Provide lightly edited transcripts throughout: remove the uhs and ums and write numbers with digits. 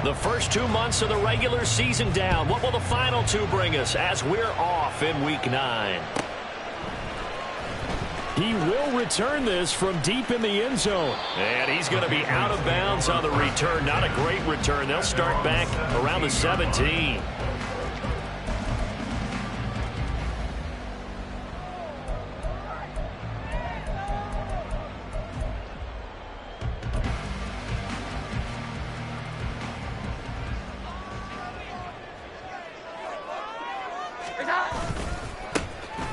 The first 2 months of the regular season down. What will the final 2 bring us as we're off in Week 9? He will return this from deep in the end zone. And he's going to be out of bounds on the return. Not a great return. They'll start back around the 17.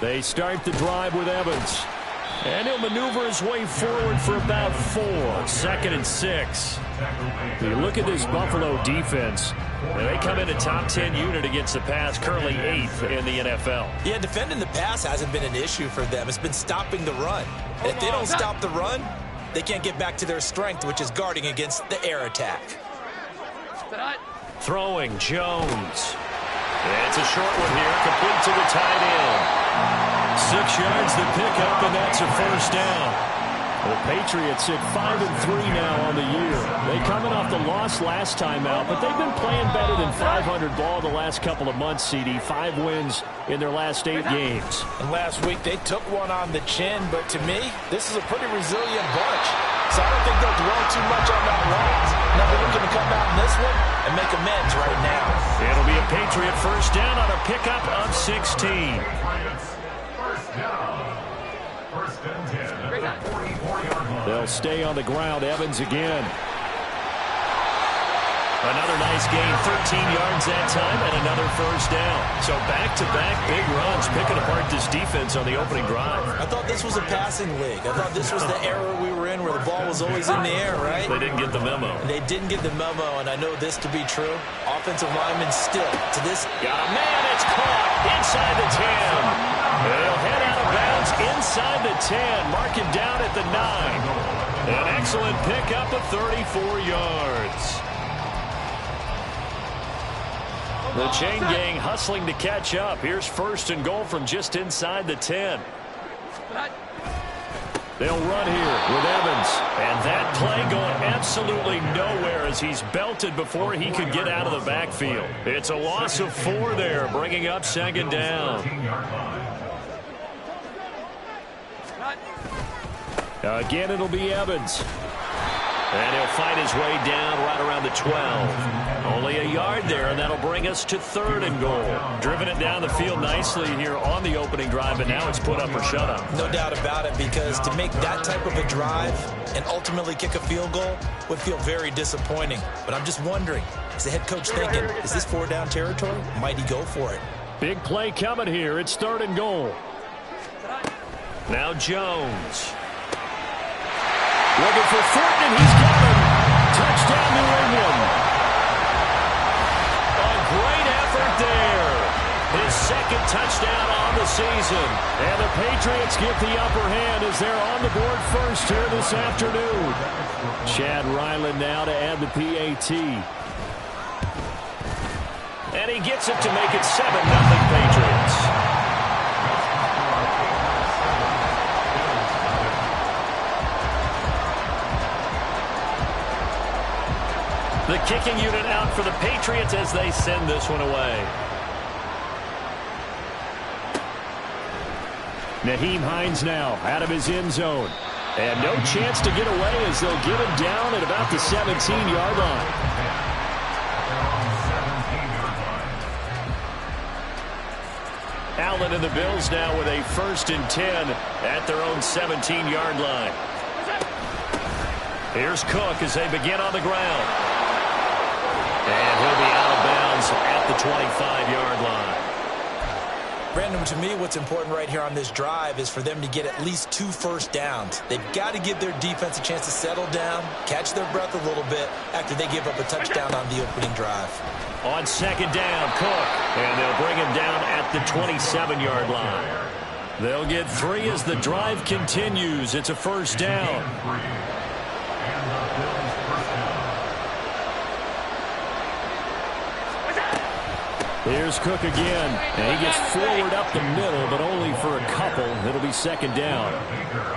They start the drive with Evans. And he'll maneuver his way forward for about 4. 2nd and 6. You look at this Buffalo defense. They come in a top 10 unit against the pass, currently 8th in the NFL. Yeah, defending the pass hasn't been an issue for them. It's been stopping the run. And if they don't stop the run, they can't get back to their strength, which is guarding against the air attack. Throwing, Jones. It's a short one here, complete to the tight end. 6 yards to pick up, and that's a first down. The Patriots sit 5-3 now on the year. They coming off the loss last time out, but they've been playing better than 500 ball the last couple of months, CD. 5 wins in their last 8 games. And last week they took one on the chin, but to me, this is a pretty resilient bunch. So I don't think they'll dwell too much on that loss. Now they're looking to come out in this one and make amends right now. It'll be a Patriot first down on a pickup of 16. They'll stay on the ground. Evans again. Another nice gain, 13 yards that time, and another first down. So back-to-back big runs, picking apart this defense on the opening drive. I thought this was a passing league. I thought this was the era we were in where the ball was always in the air, right? They didn't get the memo. They didn't get the memo, and I know this to be true. Offensive linemen still, to this. Got a man, it's caught inside the 10. They'll head out of bounds inside the 10, mark him down at the 9. An excellent pickup of 34 yards. The chain gang hustling to catch up. Here's 1st and goal from just inside the 10. They'll run here with Evans. And that play going absolutely nowhere as he's belted before he could get out of the backfield. It's a loss of 4 there, bringing up 2nd down. Again, it'll be Evans. And he'll fight his way down right around the 12. Only a yard there, and that'll bring us to 3rd and goal. Driven it down the field nicely here on the opening drive, and now it's put up or shut up. No doubt about it, because to make that type of a drive and ultimately kick a field goal would feel very disappointing. But I'm just wondering, is the head coach thinking, is this 4-down territory? Might he go for it? Big play coming here. It's 3rd and goal. Now Jones. Looking for Thornton, and he's got him. Touchdown, New England. A great effort there. His 2nd touchdown on the season. And the Patriots get the upper hand as they're on the board first here this afternoon. Chad Ryland now to add the PAT. And he gets it to make it 7-0 Patriots. The kicking unit out for the Patriots as they send this one away. Nyheim Hines now out of his end zone. And no chance to get away as they'll get him down at about the 17-yard line. Allen and the Bills now with a 1st and 10 at their own 17-yard line. Here's Cook as they begin on the ground. And he'll be out of bounds at the 25-yard line. Brandon, to me, what's important right here on this drive is for them to get at least 2 first downs. They've got to give their defense a chance to settle down, catch their breath a little bit after they give up a touchdown on the opening drive. On 2nd down, Cook. And they'll bring him down at the 27-yard line. They'll get 3 as the drive continues. It's a first down. Here's Cook again, and he gets forward up the middle, but only for a couple. It'll be second down.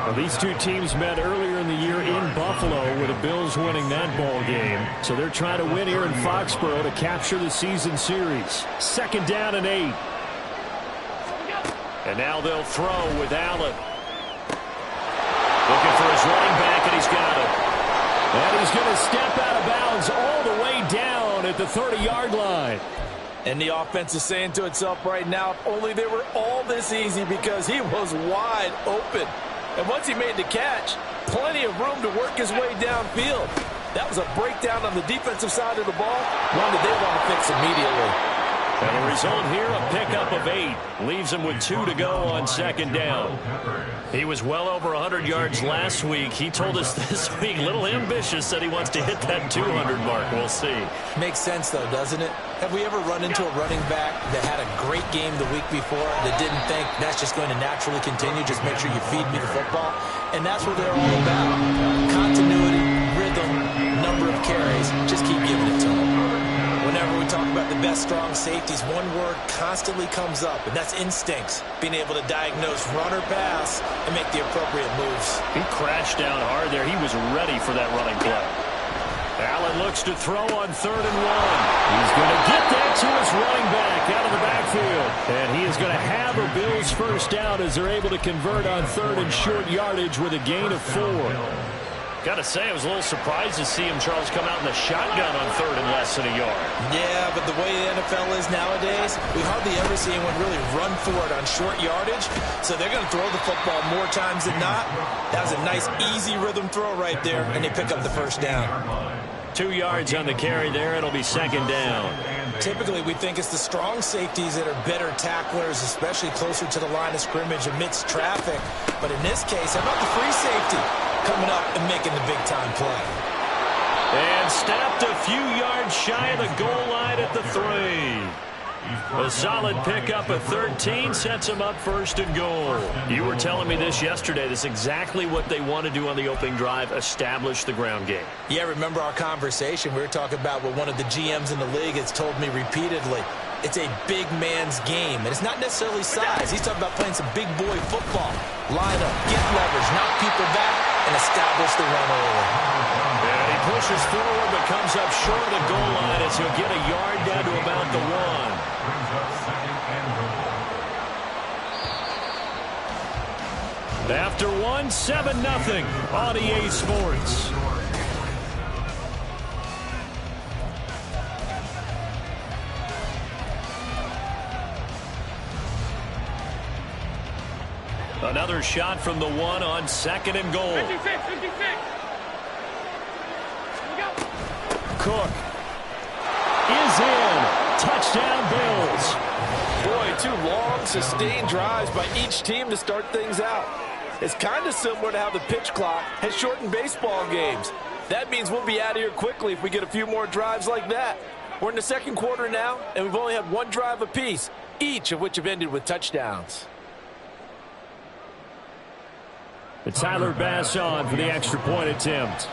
Well, these two teams met earlier in the year in Buffalo with the Bills winning that ball game. So they're trying to win here in Foxborough to capture the season series. Second down and 8. And now they'll throw with Allen. Looking for his running back, and he's got it. And he's going to step out of bounds all the way down at the 30-yard line. And the offense is saying to itself right now, if only they were all this easy, because he was wide open. And once he made the catch, plenty of room to work his way downfield. That was a breakdown on the defensive side of the ball, one that they want to fix immediately. And the result here, a pickup of 8. Leaves him with 2 to go on second down. He was well over 100 yards last week. He told us this week, a little ambitious, said he wants to hit that 200 mark. We'll see. Makes sense, though, doesn't it? Have we ever run into a running back that had a great game the week before that didn't think that's just going to naturally continue? Just make sure you feed me the football. And that's what they're all about. Continuity, rhythm, number of carries. Just keep giving it to them. Whenever we talk about the best strong safeties, one word constantly comes up, and that's instincts. Being able to diagnose run or pass and make the appropriate moves. He crashed down hard there. He was ready for that running play. Allen looks to throw on 3rd and 1. He's going to get that to his running back out of the backfield. And he is going to have a Bills first down as they're able to convert on 3rd and short yardage with a gain of 4. Got to say, I was a little surprised to see him, Charles, come out in the shotgun on 3rd and less than a yard. Yeah, but the way the NFL is nowadays, we hardly ever see anyone really run for it on short yardage. So they're going to throw the football more times than not. That was a nice, easy rhythm throw right there, and they pick up the first down. 2 yards on the carry there. It'll be second down. Typically, we think it's the strong safeties that are better tacklers, especially closer to the line of scrimmage amidst traffic. But in this case, how about the free safety coming up and making the big-time play? And snapped a few yards shy of the goal line at the 3. A solid pickup of 13 sets him up 1st and goal. You were telling me this yesterday. This is exactly what they want to do on the opening drive, establish the ground game. Yeah, remember our conversation. We were talking about what one of the GMs in the league has told me repeatedly. It's a big man's game, and it's not necessarily size. He's talking about playing some big boy football. Line up, get leverage, knock people back, and establish the run early. And he pushes forward but comes up short of the goal line as he'll get a yard down to about the 1. After 1, 7-0 on EA Sports. Another shot from the 1 on 2nd and goal. 56. Cook is in. Touchdown, Bills. Boy, 2 long, sustained drives by each team to start things out. It's kind of similar to how the pitch clock has shortened baseball games. That means we'll be out of here quickly if we get a few more drives like that. We're in the second quarter now, and we've only had 1 drive apiece, each of which have ended with touchdowns. Tyler Bass on for the extra point attempt.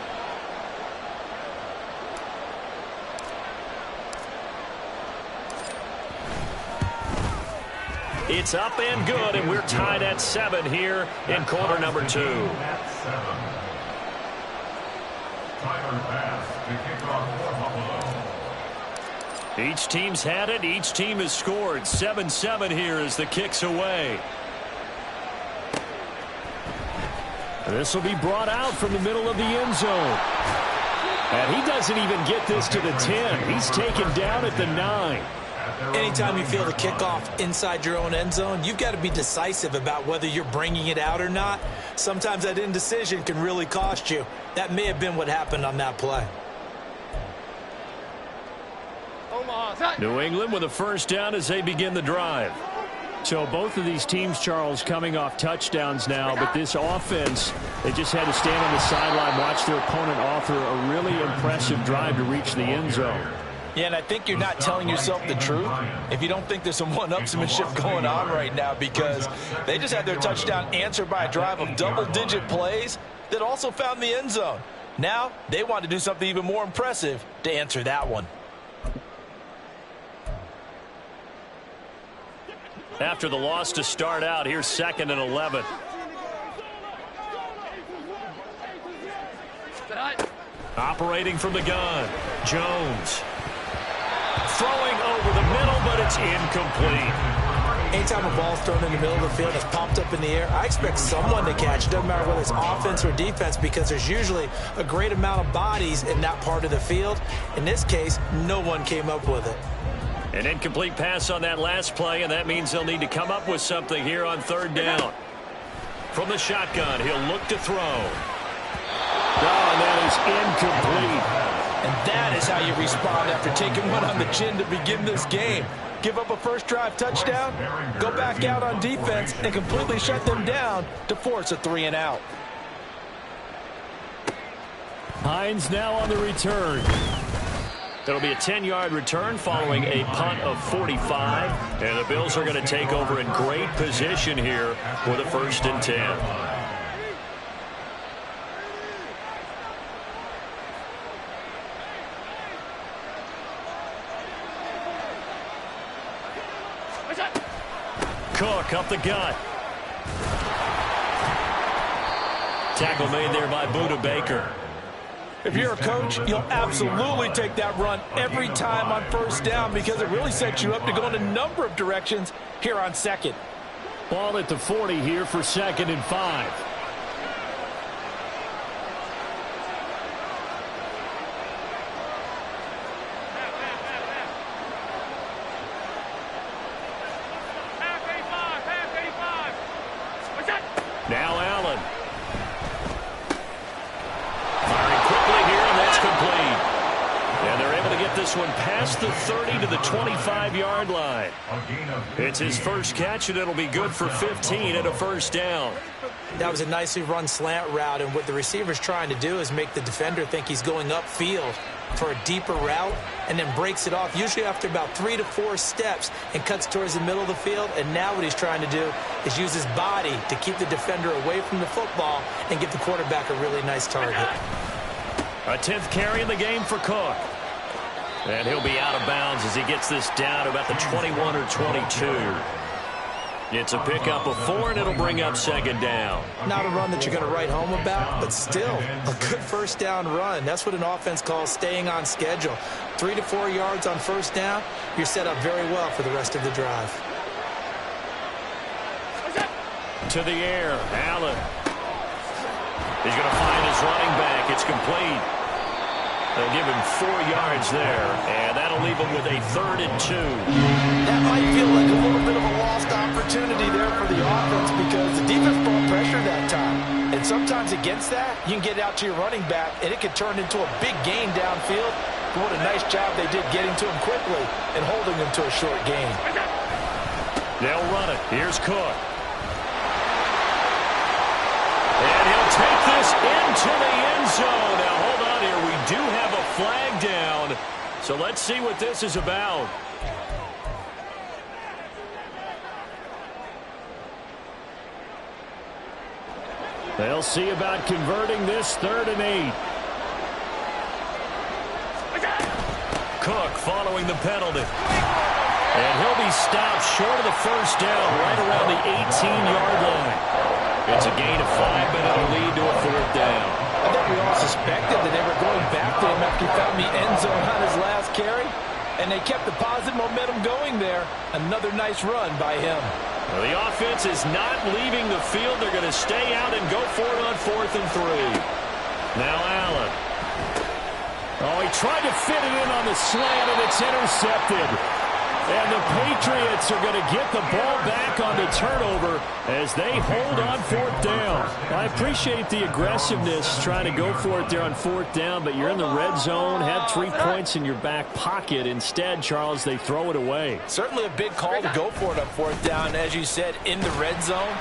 It's up and good, and we're tied at 7 here in quarter number 2. Each team's had it. Each team has scored. 7-7 here as the kick's away. This will be brought out from the middle of the end zone. And he doesn't even get this to the 10. He's taken down at the 9. Anytime you feel the kickoff inside your own end zone, you've got to be decisive about whether you're bringing it out or not. Sometimes that indecision can really cost you. That may have been what happened on that play. New England with a first down as they begin the drive. So both of these teams, Charles, coming off touchdowns now, but this offense, they just had to stand on the sideline, watch their opponent offer a really impressive drive to reach the end zone. Yeah, and I think you're not telling yourself the truth if you don't think there's some one-upsmanship going on right now, because they just had their touchdown answered by a drive of double-digit plays that also found the end zone. Now they want to do something even more impressive to answer that one. After the loss to start out, here's 2nd and 11. Operating from the gun, Jones. Throwing over the middle, but it's incomplete. Anytime a ball's thrown in the middle of the field, it's popped up in the air, I expect someone to catch it. Doesn't matter whether it's offense or defense, because there's usually a great amount of bodies in that part of the field. In this case, no one came up with it. An incomplete pass on that last play, and that means they'll need to come up with something here on 3rd down. From the shotgun, he'll look to throw. Oh, and that is incomplete. And that is how you respond after taking one on the chin to begin this game. Give up a first drive touchdown, go back out on defense, and completely shut them down to force a 3-and-out. Hines now on the return. It'll be a 10-yard return following a punt of 45. And the Bills are going to take over in great position here with a 1st and 10. Cook up the gut. Tackle made there by Budda Baker. If you're a coach, you'll absolutely take that run every time on 1st down because it really sets you up to go in a number of directions here on 2nd. Ball at the 40 here for 2nd and 5. Now Allen. Firing quickly here, and that's complete. And they're able to get this one past the 30 to the 25-yard line. It's his first catch, and it'll be good for 15 at a 1st down. That was a nicely run slant route, and what the receiver's trying to do is make the defender think he's going upfield for a deeper route, and then breaks it off, usually after about 3 to 4 steps, and cuts towards the middle of the field. And now what he's trying to do is use his body to keep the defender away from the football and give the quarterback a really nice target. A 10th carry in the game for Cook. And he'll be out of bounds as he gets this down to about the 21 or 22. It's a pickup of 4, and it'll bring up 2nd down. Not a run that you're going to write home about, but still a good 1st down run. That's what an offense calls staying on schedule. 3 to 4 yards on 1st down, you're set up very well for the rest of the drive. To the air, Allen. He's going to find his running back. It's complete. They'll give him 4 yards there, and that'll leave him with a 3rd and 2. That might feel like a little bit of a lost opportunity there for the offense because the defense brought pressure that time. And sometimes against that, you can get out to your running back, and it could turn into a big gain downfield. But what a nice job they did getting to him quickly and holding him to a short gain. They'll run it. Here's Cook. And he'll take this into the end zone. Now, hold on here. We do have a flag down. So let's see what this is about. They'll see about converting this 3rd and 8. Cook following the penalty. And he'll be stopped short of the 1st down right around the 18-yard line. It's a gain of 5, but it'll lead to a 4th down. I think we all suspected that they were going back to him after he found the end zone on his last carry. And they kept the positive momentum going there. Another nice run by him. Well, the offense is not leaving the field. They're going to stay out and go for it on 4th and 3. Now Allen. Oh, he tried to fit it in on the slant, and it's intercepted. And the Patriots are going to get the ball back on the turnover as they hold on 4th down. I appreciate the aggressiveness trying to go for it there on 4th down, but you're in the red zone, had 3 points in your back pocket. Instead, Charles, they throw it away. Certainly a big call to go for it on 4th down. As you said, in the red zone,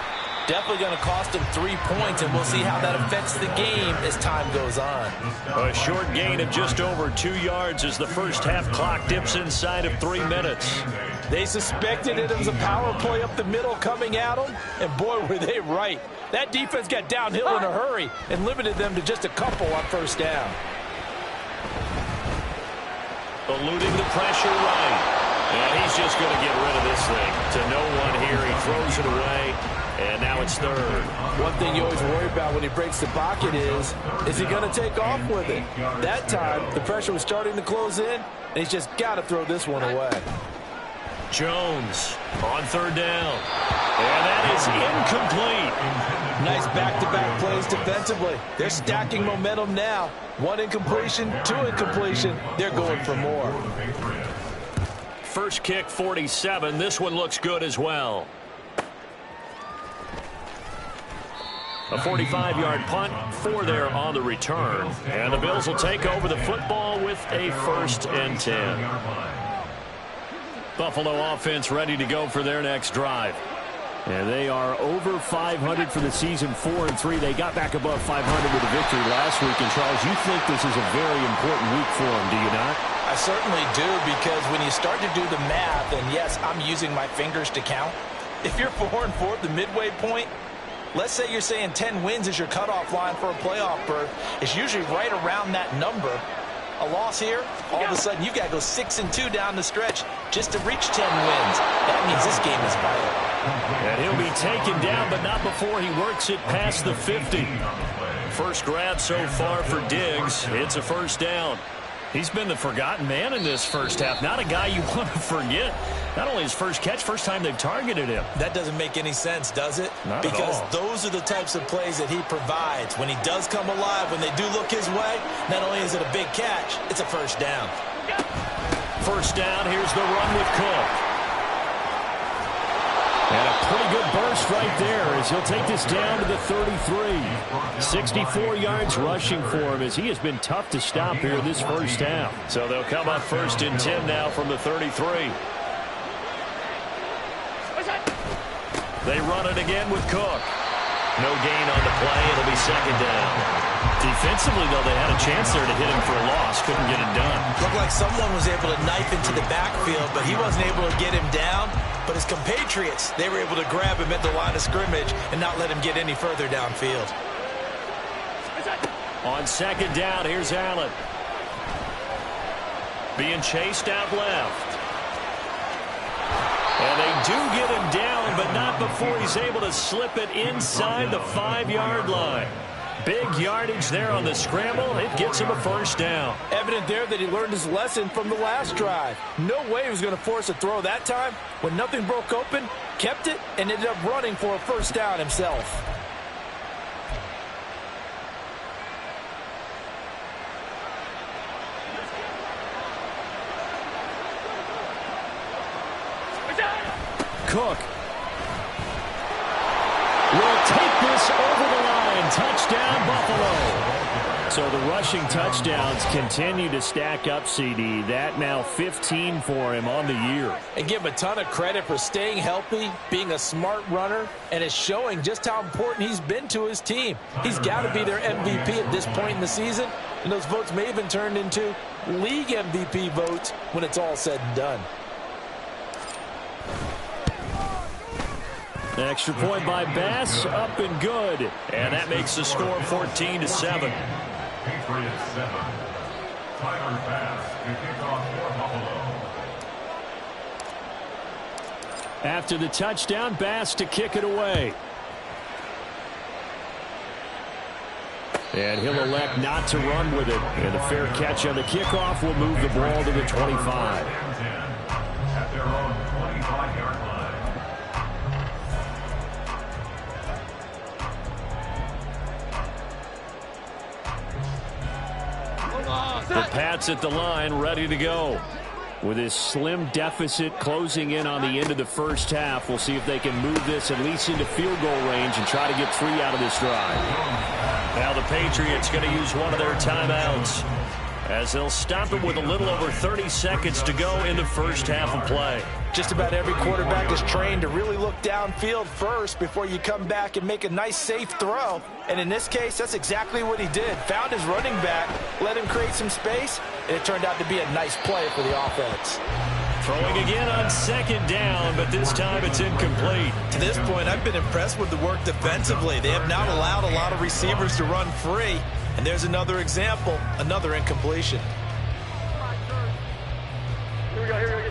definitely going to cost them 3 points, and we'll see how that affects the game as time goes on. A short gain of just over 2 yards as the first half clock dips inside of 3 minutes. They suspected it was a power play up the middle coming at them, and boy, were they right. That defense got downhill in a hurry and limited them to just a couple on 1st down. Eluding the pressure right. And he's just going to get rid of this thing. To no one here. He throws it away. And now it's third. One thing you always worry about when he breaks the pocket is he going to take off with it? That time, the pressure was starting to close in, and he's just got to throw this one away. Jones on third down. And that is incomplete. Nice back-to-back plays defensively. They're stacking momentum now. One incompletion, two incompletion. They're going for more. First kick, 47. This one looks good as well. A 45-yard punt, 4 there on the return. And the Bills will take over the football with a 1st and 10. Buffalo offense ready to go for their next drive. And they are over 500 for the season, 4-3. They got back above 500 with a victory last week. And, Charles, you think this is a very important week for them, do you not? I certainly do, because when you start to do the math, and yes, I'm using my fingers to count. If you're 4-4 at the midway point, let's say you're saying 10 wins is your cutoff line for a playoff berth. It's usually right around that number. A loss here, all of a sudden you've got to go 6-2 down the stretch just to reach 10 wins. That means this game is vital. And he'll be taken down, but not before he works it past the 50. First grab so far for Diggs. It's a 1st down. He's been the forgotten man in this first half. Not a guy you want to forget. Not only his first catch, first time they've targeted him. That doesn't make any sense, does it? Not because at all. Those are the types of plays that he provides. When he does come alive, when they do look his way, not only is it a big catch, it's a 1st down. 1st down, here's the run with Cook. And a pretty good burst right there as he'll take this down to the 33. 64 yards rushing for him as he has been tough to stop here this first half. So they'll come up 1st and 10 now from the 33. They run it again with Cook. No gain on the play. It'll be 2nd down. Defensively, though, they had a chance there to hit him for a loss. Couldn't get it done. Looked like someone was able to knife into the backfield, but he wasn't able to get him down. But his compatriots, they were able to grab him at the line of scrimmage and not let him get any further downfield. On 2nd down, here's Allen. Being chased out left. And they do get him down, but not before he's able to slip it inside the 5-yard line. Big yardage there on the scramble. It gets him a 1st down. Evident there that he learned his lesson from the last drive. No way he was going to force a throw that time. When nothing broke open, kept it, and ended up running for a 1st down himself. Cook will take this over the line. Touchdown, Buffalo. So the rushing touchdowns continue to stack up, CD. That now 15 for him on the year. And give him a ton of credit for staying healthy, being a smart runner, and it's showing just how important he's been to his team. He's got to be their MVP at this point in the season, and those votes may have been turned into league MVP votes when it's all said and done. Extra point by Bass, up and good. And that makes the score 14-7. Patriots 7. Tyler Bass to kick off for Buffalo. After the touchdown, Bass to kick it away. And he'll elect not to run with it. And the fair catch on the kickoff will move the ball to the 25. At their own 25-yard line. The Pats at the line, ready to go. With this slim deficit closing in on the end of the first half, we'll see if they can move this at least into field goal range and try to get 3 out of this drive. Now the Patriots going to use one of their timeouts as they'll stop it with a little over 30 seconds to go in the first half of play. Just about every quarterback is trained to really look downfield first before you come back and make a nice, safe throw. And in this case, that's exactly what he did. Found his running back, let him create some space, and it turned out to be a nice play for the offense. Throwing again on 2nd down, but this time it's incomplete. To this point, I've been impressed with the work defensively. They have not allowed a lot of receivers to run free. And there's another example, another incompletion.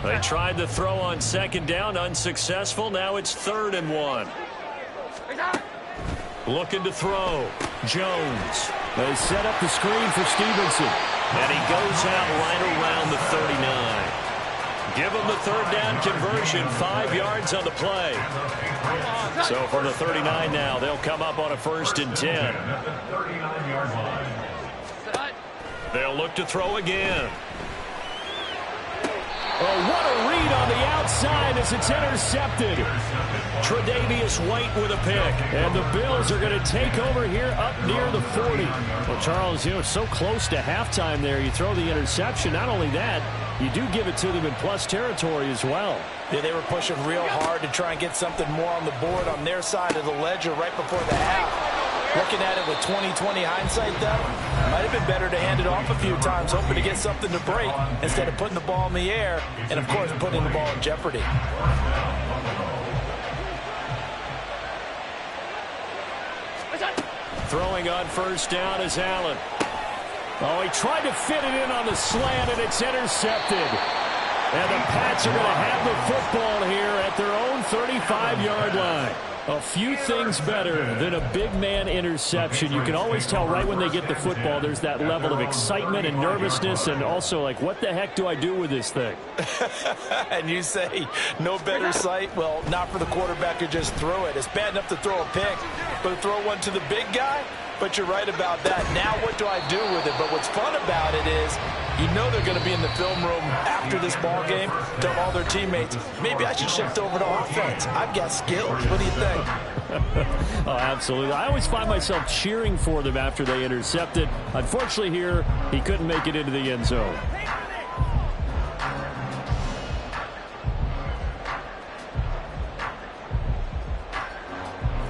They tried the throw on second down, unsuccessful. Now it's 3rd and 1. Looking to throw. Jones. They set up the screen for Stevenson. And he goes out right around the 39. Give him the 3rd down conversion, 5 yards on the play. So from the 39 now, they'll come up on a 1st and 10. They'll look to throw again. Oh, what a read on the outside as it's intercepted. Tre'Davious White with a pick. And the Bills are going to take over here up near the 40. Well, Charles, it's so close to halftime there. You throw the interception. Not only that, you do give it to them in plus territory as well. Yeah, they were pushing real hard to try and get something more on the board on their side of the ledger right before the half. Looking at it with 20/20 hindsight, though, might have been better to hand it off a few times, hoping to get something to break instead of putting the ball in the air and, of course, putting the ball in jeopardy. Throwing on 1st down is Allen. Oh, he tried to fit it in on the slant, and it's intercepted. And the Pats are going to have the football here at their own 35-yard line. A few things better than a big man interception. You can always tell right when they get the football, there's that level of excitement and nervousness, and also like, what the heck do I do with this thing? And you say no better sight? Well, not for the quarterback to just throw it. It's bad enough to throw a pick, but to throw one to the big guy? But you're right about that. Now what do I do with it? But what's fun about it is you know they're going to be in the film room after this ball game, tell all their teammates, maybe I should shift over to offense. I've got skills. What do you think? Oh, absolutely. I always find myself cheering for them after they intercept it. Unfortunately here, he couldn't make it into the end zone.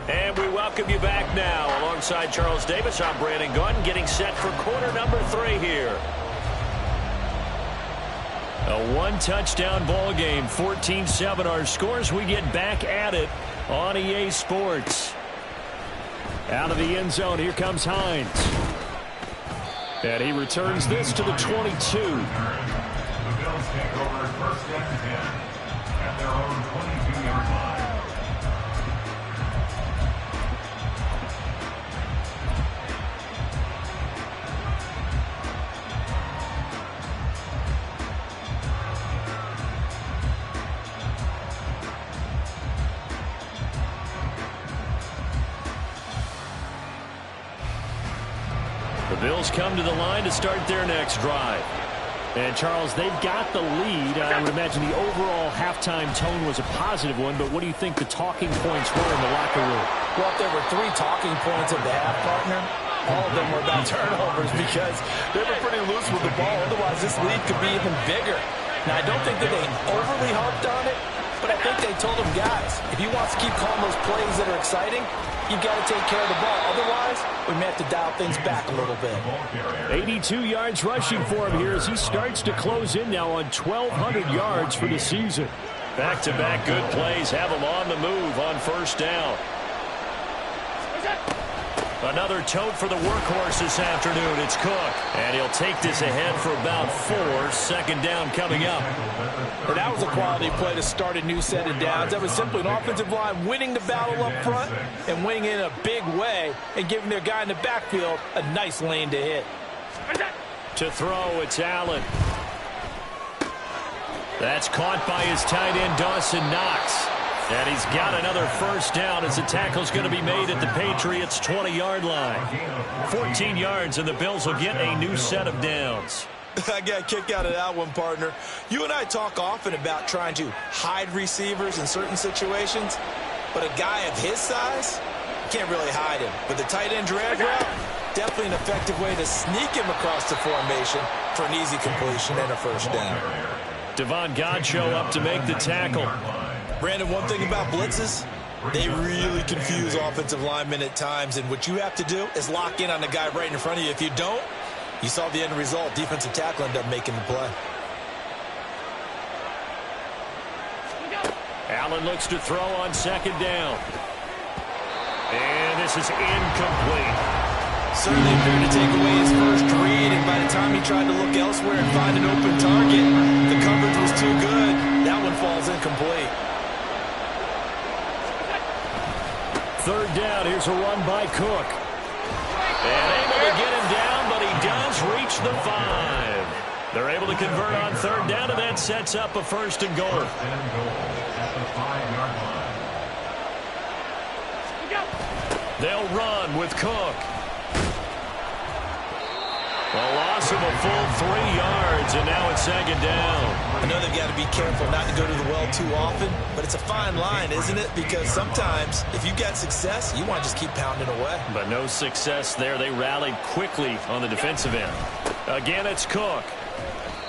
And we welcome you back now. Alongside Charles Davis, I'm Brandon Gunn, getting set for quarter number 3 here. A one-touchdown ball game, 14-7 our scores. We get back at it on EA Sports. Out of the end zone, here comes Hines. And he returns this to the 22. The Bills take over 1st and 10 at their own 22-yard line. The Bills come to the line to start their next drive. And, Charles, they've got the lead. I would imagine the overall halftime tone was a positive one, but what do you think the talking points were in the locker room? Well, if there were 3 talking points of the half, partner, all of them were about turnovers because they were pretty loose with the ball. Otherwise, this lead could be even bigger. Now, I don't think that they overly harped on it, but I think they told them, guys, if he wants to keep calling those plays that are exciting, you've got to take care of the ball. Otherwise, we may have to dial things back a little bit. 82 yards rushing for him here as he starts to close in now on 1,200 yards for the season. Back-to-back good plays have him on the move on 1st down. Another tote for the workhorse this afternoon. It's Cook. And he'll take this ahead for about 4. 2nd down coming up. And that was a quality play to start a new set of downs. That was simply an offensive line winning the battle up front and winning in a big way and giving their guy in the backfield a nice lane to hit. To throw, it's Allen. That's caught by his tight end, Dawson Knox. And he's got another 1st down as the tackle's going to be made at the Patriots' 20-yard line. 14 yards, and the Bills will get a new set of downs. I got a kick out of that one, partner. You and I talk often about trying to hide receivers in certain situations, but a guy of his size, you can't really hide him. But the tight end drag route, definitely an effective way to sneak him across the formation for an easy completion and a 1st down. Devon Godchaux up to make the tackle. Brandon, one thing about blitzes, they really confuse offensive linemen at times, and what you have to do is lock in on the guy right in front of you. If you don't, you saw the end result. Defensive tackle ended up making the play. Allen looks to throw on 2nd down. And this is incomplete. certainly appeared to take away his first read, and by the time he tried to look elsewhere and find an open target, the coverage was too good. That one falls incomplete. Third down, here's a run by Cook. And able to get him down, but he does reach the 5. They're able to convert on third down, and that sets up a first and goal. They'll run with Cook. A loss of a full 3 yards, and now it's second down. I know they've got to be careful not to go to the well too often, but it's a fine line, isn't it? Because sometimes, if you've got success, you want to just keep pounding away. But no success there. They rallied quickly on the defensive end. Again, it's Cook.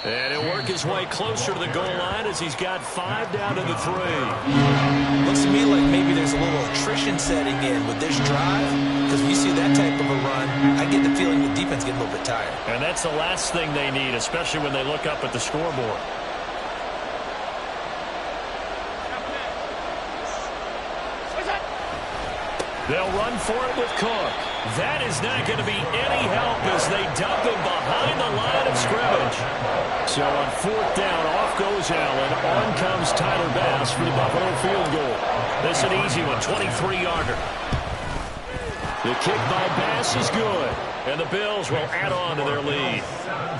And he'll work his way closer to the goal line as he's got 5 down to the 3. Looks to me like maybe there's a little attrition setting in with this drive, because when you see that type of a run, I get the feeling the defense getting a little bit tired. And that's the last thing they need, especially when they look up at the scoreboard. They'll run for it with Cook. That is not going to be any help as they dump him behind the line of scrimmage. So on fourth down, off goes Allen. On comes Tyler Bass for the Buffalo field goal. This is an easy one, 23-yarder. The kick by Bass is good. And the Bills will add on to their lead.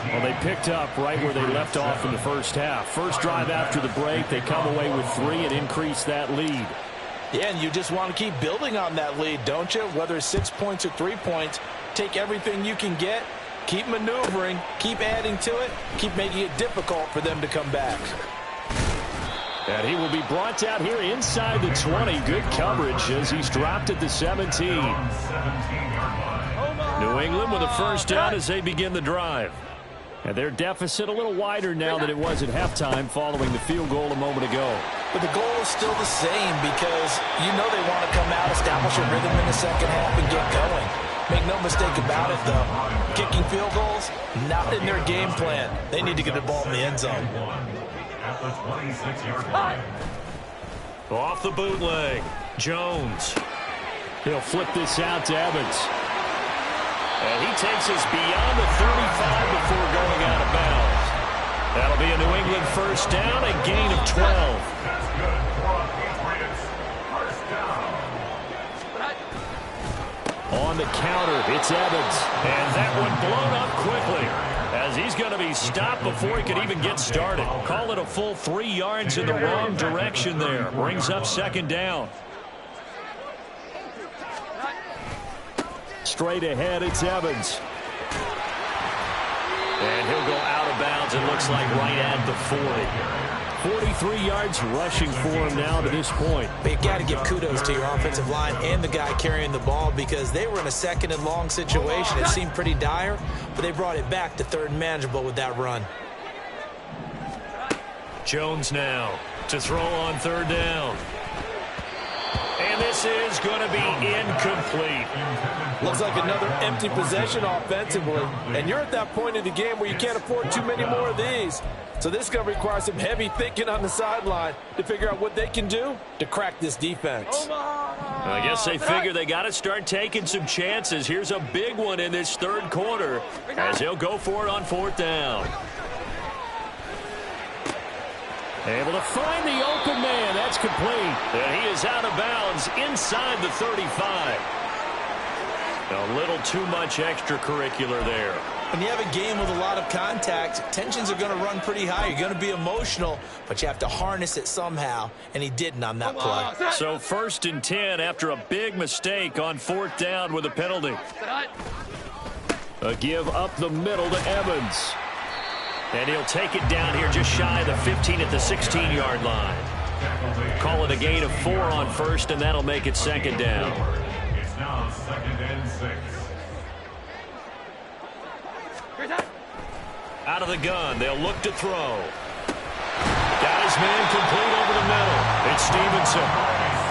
Well, they picked up right where they left off in the first half. First drive after the break, they come away with 3 and increase that lead. Yeah, and you just want to keep building on that lead, don't you? Whether it's 6 points or 3 points, take everything you can get, keep maneuvering, keep adding to it, keep making it difficult for them to come back. And he will be brought down here inside the 20. Good coverage as he's dropped at the 17. New England with a first down as they begin the drive. And their deficit a little wider now than it was at halftime following the field goal a moment ago. But the goal is still the same because you know they want to come out, establish a rhythm in the second half, and get going. Make no mistake about it, though. Kicking field goals, not in their game plan. They need to get the ball in the end zone. Off the bootleg, Jones. He'll flip this out to Evans. And he takes us beyond the 35 before going out of bounds. That'll be a New England first down, a gain of 12. On the counter, it's Evans. And that one blown up quickly as he's going to be stopped before he could even get started. Call it a full 3 yards in the wrong direction there. Brings up second down. Straight ahead, it's Evans. And he'll go out of bounds, it looks like right at the 40. 43 yards rushing for him now to this point. But you got to give kudos to your offensive line and the guy carrying the ball because they were in a second and long situation. It seemed pretty dire, but they brought it back to third and manageable with that run. Jones now to throw on third down. And this is going to be incomplete. Looks like another empty possession offensively. And you're at that point in the game where you can't afford too many more of these. So this is going to require some heavy thinking on the sideline to figure out what they can do to crack this defense. I guess they figure they got to start taking some chances. Here's a big one in this third quarter as they'll go for it on fourth down. Able to find the open man. That's complete. And he is out of bounds inside the 35. A little too much extracurricular there. When you have a game with a lot of contact, tensions are going to run pretty high. You're going to be emotional, but you have to harness it somehow, and he didn't on that play. So 1st and 10 after a big mistake on fourth down with a penalty. A give up the middle to Evans. And he'll take it down here just shy of the 15 at the 16-yard line. Call it a gain of 4 on first, and that'll make it second down. It's now 2nd and 6. Out of the gun, they'll look to throw. Got his man complete over the middle. It's Stevenson.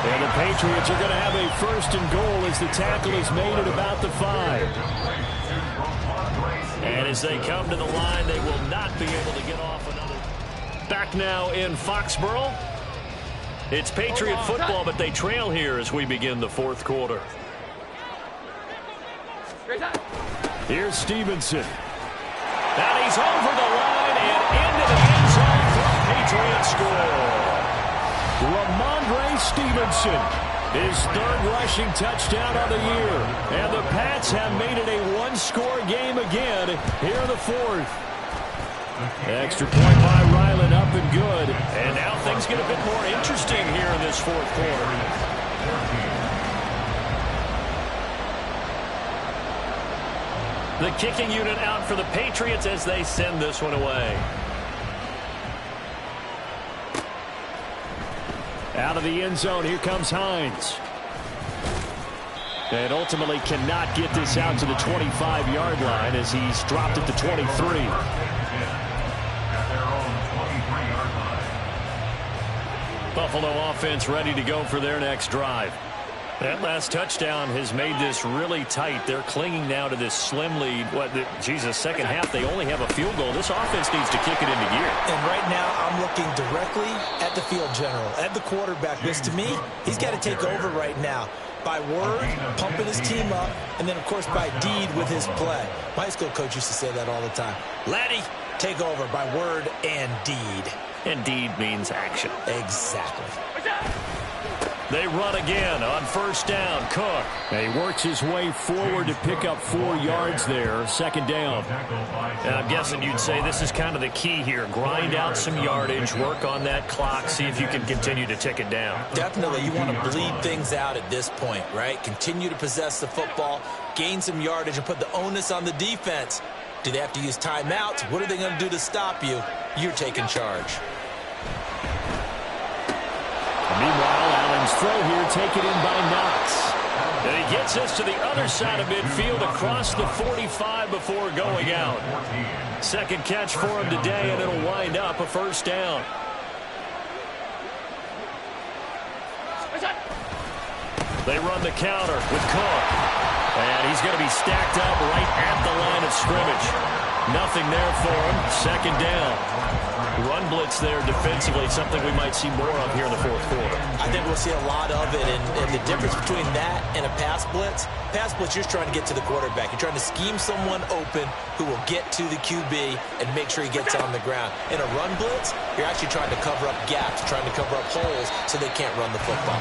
And the Patriots are going to have a 1st and goal as the tackle is made at about the 5. And as they come to the line, they will not be able to get off another. Back now in Foxborough. It's Patriot football, but they trail here as we begin the fourth quarter. Here's Stevenson. And he's over the line and into the end zone for a Patriots score. Ramondre Stevenson, his third rushing touchdown of the year. And the Pats have made it a one-score game again here in the fourth. Extra point by Ryland, up and good. And now things get a bit more interesting here in this fourth quarter. The kicking unit out for the Patriots as they send this one away. Out of the end zone, here comes Hines. And ultimately cannot get this out to the 25-yard line as he's dropped it to 23. Buffalo offense ready to go for their next drive. That last touchdown has made this really tight. They're clinging now to this slim lead. Second half, they only have a field goal. This offense needs to kick it into gear. And right now, I'm looking directly at the field general, at the quarterback. Because to me, he's got to take over right now. By word, pumping his team up, and then, of course, by deed with his play. My high school coach used to say that all the time. Laddie, take over by word and deed. And deed means action. Exactly. They run again on first down. Cook. And he works his way forward to pick up 4 yards there. Second down. And I'm guessing you'd say this is kind of the key here. Grind out some yardage, work on that clock, see if you can continue to tick it down. Definitely. You want to bleed things out at this point, right? Continue to possess the football, gain some yardage, and put the onus on the defense. Do they have to use timeouts? What are they going to do to stop you? You're taking charge. Meanwhile, Allen's throw here taken in by Knox. And he gets us to the other side of midfield across the 45 before going out. Second catch for him today, and it'll wind up a first down. They run the counter with Cook. And he's going to be stacked up right at the line of scrimmage. Nothing there for him. Second down. Run blitz there defensively, something we might see more of here in the fourth quarter. I think we'll see a lot of it, and the difference between that and a pass blitz, you're just trying to get to the quarterback. You're trying to scheme someone open who will get to the QB and make sure he gets on the ground. In a run blitz, you're actually trying to cover up gaps, trying to cover up holes so they can't run the football.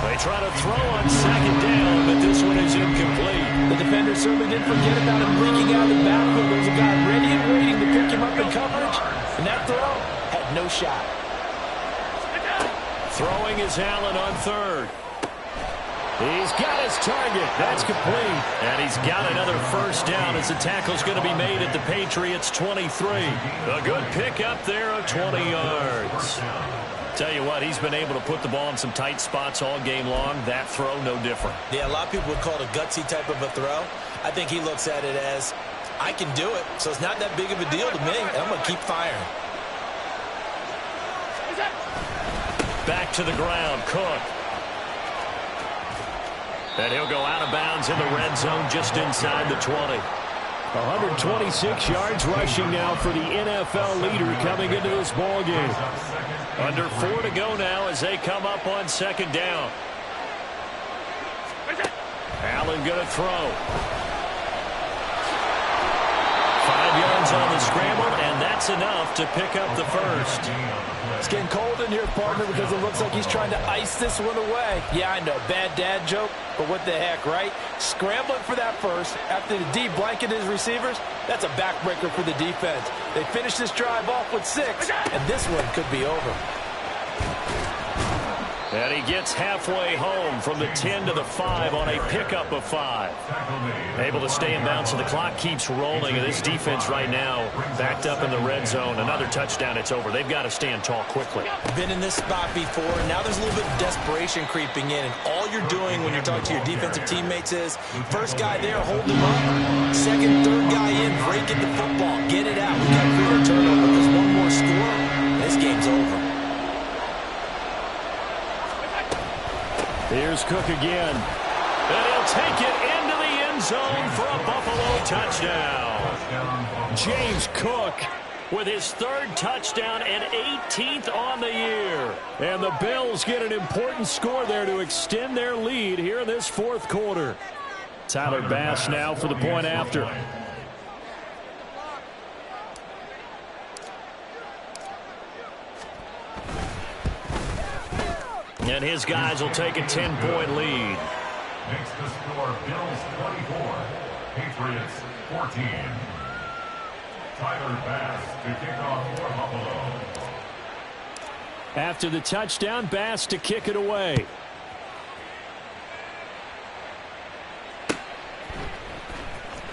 They try to throw on second down, but this one is incomplete. The defender certainly didn't forget about him leaking out of the backfield. There's a guy ready and waiting to pick him up in coverage, and that throw had no shot. Throwing is Allen on third. He's got his target. That's complete. And he's got another first down as the tackle's going to be made at the Patriots' 23. A good pickup there of 20 yards. Tell you what, he's been able to put the ball in some tight spots all game long. That throw, no different. Yeah, a lot of people would call it a gutsy type of a throw. I think he looks at it as, I can do it, so it's not that big of a deal to me, and I'm going to keep firing. Back to the ground, Cook. And he'll go out of bounds in the red zone just inside the 20. 126 yards rushing now for the NFL leader coming into this ball game. Under 4 to go now as they come up on second down. Allen going to throw. 5 yards on the scramble, and that's enough to pick up the first. It's getting cold in here, partner, because it looks like he's trying to ice this one away. Yeah, I know, bad dad joke, but what the heck, right? Scrambling for that first after the D blanketed his receivers, that's a backbreaker for the defense. They finish this drive off with 6, and this one could be over. And he gets halfway home from the 10 to the 5 on a pickup of 5. Able to stay in bounds, so the clock keeps rolling. And this defense right now backed up in the red zone. Another touchdown, it's over. They've got to stand tall quickly. Been in this spot before, and now there's a little bit of desperation creeping in. And all you're doing when you're talking to your defensive teammates is, first guy there, hold him up. Second, third guy in, break it the football. Get it out. We've got to create a turnover because one more score, this game's over. Here's Cook again. And he'll take it into the end zone for a Buffalo touchdown. James Cook with his third touchdown and 18th on the year. And the Bills get an important score there to extend their lead here in this fourth quarter. Tyler Bass now for the point after. And his guys will take a 10-point lead. Makes the score Bills 24, Patriots 14. Tyler Bass to kick off for Buffalo. After the touchdown, Bass to kick it away.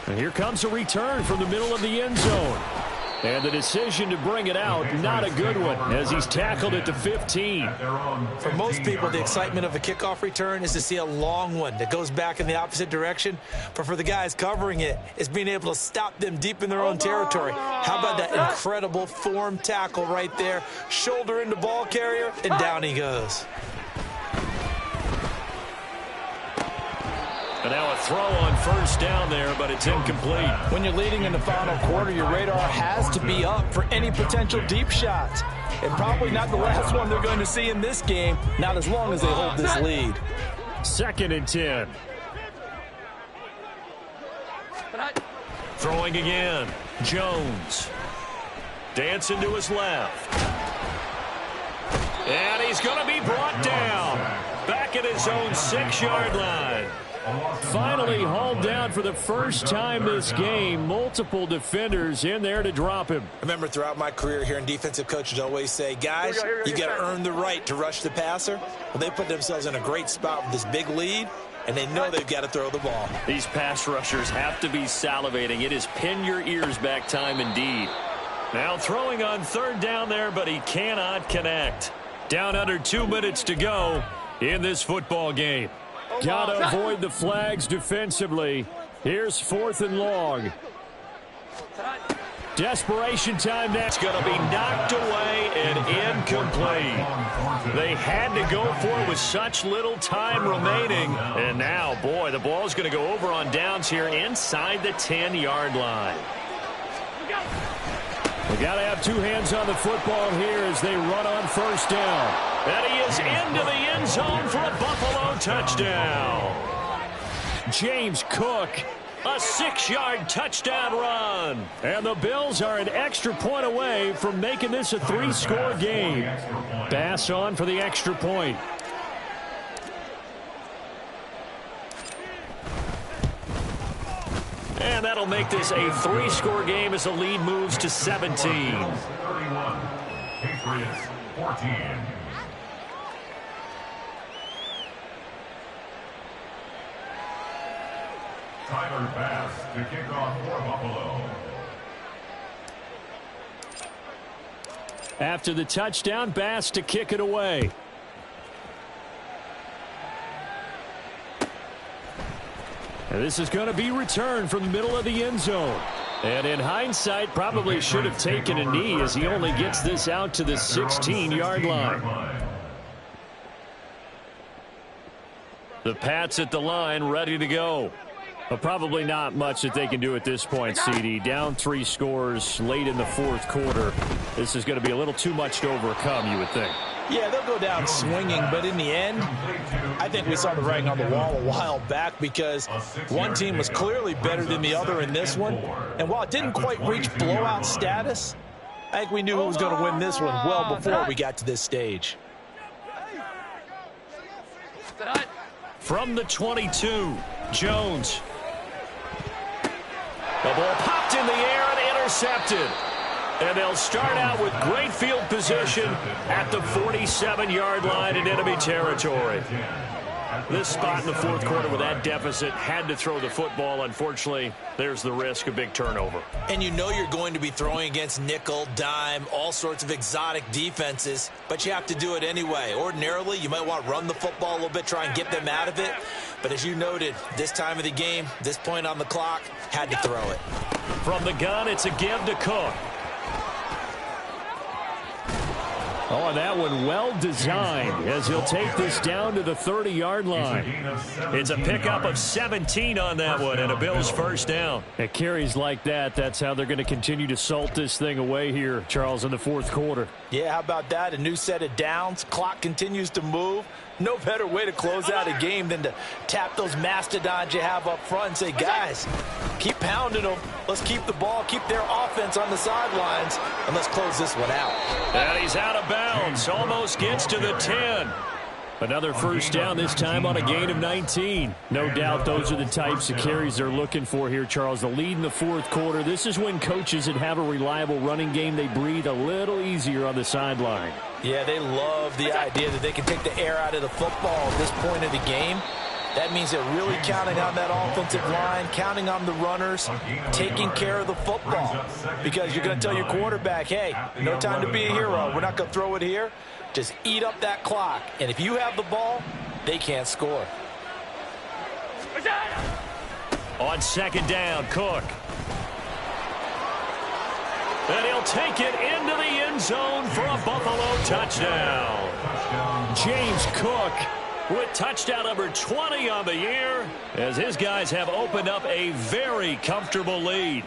And here comes a return from the middle of the end zone. And the decision to bring it out, not a good one, as he's tackled at the 15. For most people, the excitement of a kickoff return is to see a long one that goes back in the opposite direction. But for the guys covering it, it's being able to stop them deep in their own territory. How about that incredible form tackle right there? Shoulder into ball carrier, and down he goes. And now a throw on first down there, but it's incomplete. When you're leading in the final quarter, your radar has to be up for any potential deep shots. And probably not the last one they're going to see in this game, not as long as they hold this lead. 2nd and 10. Throwing again. Jones. Dancing to his left. And he's going to be brought down. Back at his own 6-yard line. Finally hauled down for the first time this game. Multiple defenders in there to drop him. Remember, throughout my career here in defensive coaches always say, guys, you got to earn the right to rush the passer. Well, they put themselves in a great spot with this big lead, and they know they've got to throw the ball. These pass rushers have to be salivating. It is pin your ears back time indeed. Now throwing on 3rd down there, but he cannot connect. Down under 2 minutes to go in this football game. Got to avoid the flags defensively. Here's 4th and long. Desperation time now. It's going to be knocked away and incomplete. They had to go for it with such little time remaining. And now, boy, the ball's going to go over on downs here inside the 10-yard line. We got to have 2 hands on the football here as they run on 1st down. And he is into the end zone for a Buffalo touchdown. James Cook, a 6-yard touchdown run. And the Bills are an extra point away from making this a 3-score game. Bass on for the extra point. And that'll make this a 3-score game as the lead moves to 17. 31, Patriots 14. Tyler Bass to kick off for Buffalo. After the touchdown, Bass to kick it away. And this is going to be returned from the middle of the end zone. And in hindsight, probably should have taken a knee as he only gets this out to the 16-yard line. The Pats at the line, ready to go. But probably not much that they can do at this point, CD. Down 3 scores late in the 4th quarter. This is going to be a little too much to overcome, you would think. Yeah, they'll go down swinging, but in the end, I think we saw the writing on the wall a while back because one team was clearly better than the other in this one. And while it didn't quite reach blowout status, I think we knew who was going to win this one well before we got to this stage. From the 22, Jones. The ball popped in the air and intercepted. And they'll start out with great field position at the 47-yard line in enemy territory. This spot in the 4th quarter with that deficit had to throw the football. Unfortunately, there's the risk of big turnover. And you know you're going to be throwing against nickel, dime, all sorts of exotic defenses, but you have to do it anyway. Ordinarily, you might want to run the football a little bit, try and get them out of it. But as you noted, this time of the game, this point on the clock, had to throw it. From the gun, it's a give to Cook. Oh, and that one well designed as he'll take this down to the 30-yard line. It's a pickup of 17 on that one and a Bills first down. At carries like that, that's how they're going to continue to salt this thing away here, Charles, in the 4th quarter. Yeah, how about that? A new set of downs. Clock continues to move. No better way to close out a game than to tap those mastodons you have up front and say, guys, keep pounding them. Let's keep the ball, keep their offense on the sidelines, and let's close this one out. And he's out of bounds. Almost gets to the 10. Another first down, this time on a gain of 19. No doubt those are the types of carries they're looking for here, Charles. The lead in the fourth quarter. This is when coaches that have a reliable running game, they breathe a little easier on the sideline. Yeah, they love the idea that they can take the air out of the football at this point of the game. That means they're really counting on that offensive line, counting on the runners, taking care of the football. Because you're going to tell your quarterback, hey, no time to be a hero. We're not going to throw it here. Just eat up that clock. And if you have the ball, they can't score. On second down, Cook. And he'll take it into the end zone for a Buffalo touchdown. James Cook with touchdown number 20 on the year as his guys have opened up a very comfortable lead.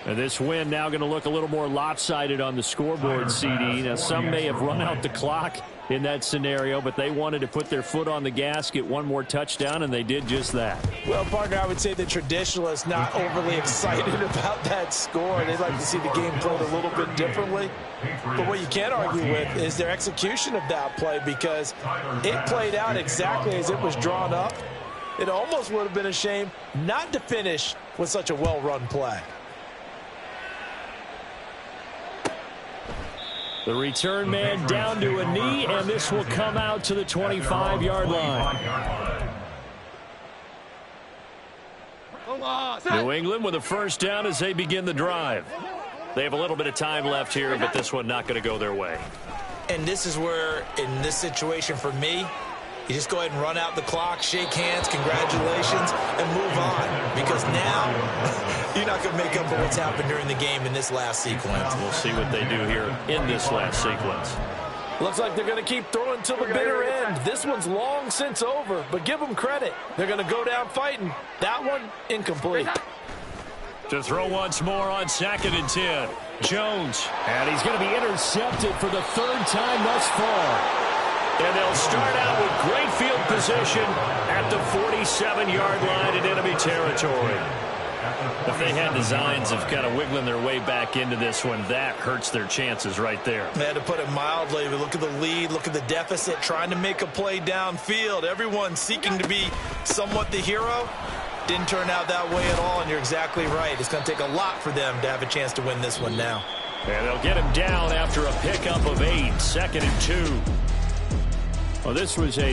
And this win now going to look a little more lopsided on the scoreboard, CD. Now, some may have run out the clock in that scenario, but they wanted to put their foot on the gas, get one more touchdown, and they did just that. Well, partner, I would say the traditionalists not overly excited about that score. They'd like to see the game played a little bit differently. But what you can't argue with is their execution of that play, because it played out exactly as it was drawn up. It almost would have been a shame not to finish with such a well-run play. The return man down to a knee, and this will come out to the 25-yard line. New England with a first down as they begin the drive. They have a little bit of time left here, but this one not going to go their way. And this is where, in this situation for me, you just go ahead and run out the clock, shake hands, congratulations, and move on. Because now, you're not going to make up for what's happened during the game in this last sequence. We'll see what they do here in this last sequence. Looks like they're going to keep throwing till the bitter end. This one's long since over, but give them credit. They're going to go down fighting. That one, incomplete. To throw once more on second and 10. Jones. And he's going to be intercepted for the third time thus far. And they'll start out with great field position at the 47-yard line in enemy territory. If they had designs of kind of wiggling their way back into this one, that hurts their chances right there. They had to put it mildly, but look at the lead, look at the deficit, trying to make a play downfield. Everyone seeking to be somewhat the hero. Didn't turn out that way at all, and you're exactly right. It's going to take a lot for them to have a chance to win this one now. And they'll get him down after a pickup of 8, second and 2. Well, this was a